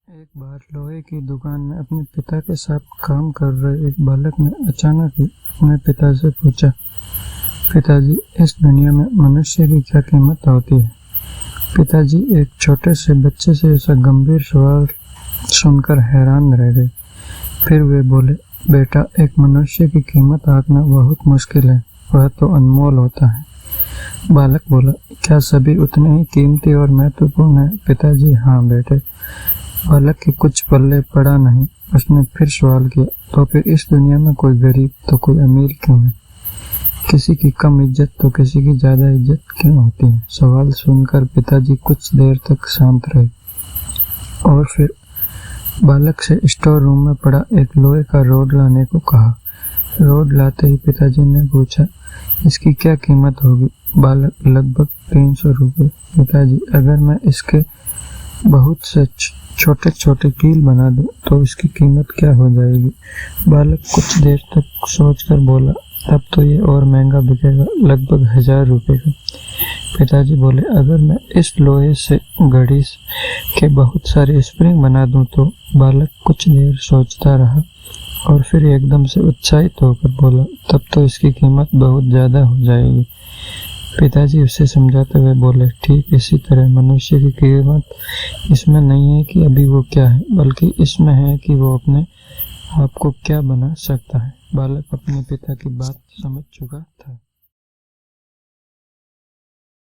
एक बार लोहे की दुकान में अपने पिता के साथ काम कर रहे एक बालक ने अचानक ही अपने पिता से पूछा, पिताजी, इस दुनिया में मनुष्य की क्या कीमत होती है? पिताजी एक छोटे से बच्चे से ऐसा गंभीर सवाल सुनकर हैरान रह गए। फिर वे बोले, बेटा, एक मनुष्य की कीमत आंकना बहुत मुश्किल है, वह तो अनमोल होता है। बालक बोला, क्या सभी उतने ही कीमती और महत्वपूर्ण हैं? पिताजी, हाँ बेटे। बालक के कुछ पल्ले पड़ा नहीं। उसने फिर सवाल किया, तो फिर इस दुनिया में कोई गरीब तो कोई अमीर क्यों है? किसी की कम इज्जत तो किसी की ज्यादा इज्जत क्यों होती है? सवाल सुनकर पिताजी कुछ देर तक शांत रहे और फिर बालक से स्टोर रूम में पड़ा एक लोहे का रोड लाने को कहा। रोड लाते ही पिताजी ने पूछा, इसकी क्या कीमत होगी? बालक, लगभग 300 रुपये। पिताजी, अगर मैं इसके बहुत से छोटे छोटे कील बना दूं तो इसकी कीमत क्या हो जाएगी? बालक कुछ देर तक सोचकर बोला, तब तो ये और महंगा बिकेगा, लगभग 1000 रुपये का। पिताजी बोले, अगर मैं इस लोहे से घड़ी के बहुत सारे स्प्रिंग बना दूं तो? बालक कुछ देर सोचता रहा और फिर एकदम से उत्साहित होकर बोला, तब तो इसकी कीमत बहुत ज़्यादा हो जाएगी। पिताजी उसे समझाते हुए बोले, ठीक इसी तरह मनुष्य की कीमत इसमें नहीं है कि अभी वो क्या है, बल्कि इसमें है कि वो अपने आप को क्या बना सकता है। बालक अपने पिता की बात समझ चुका था।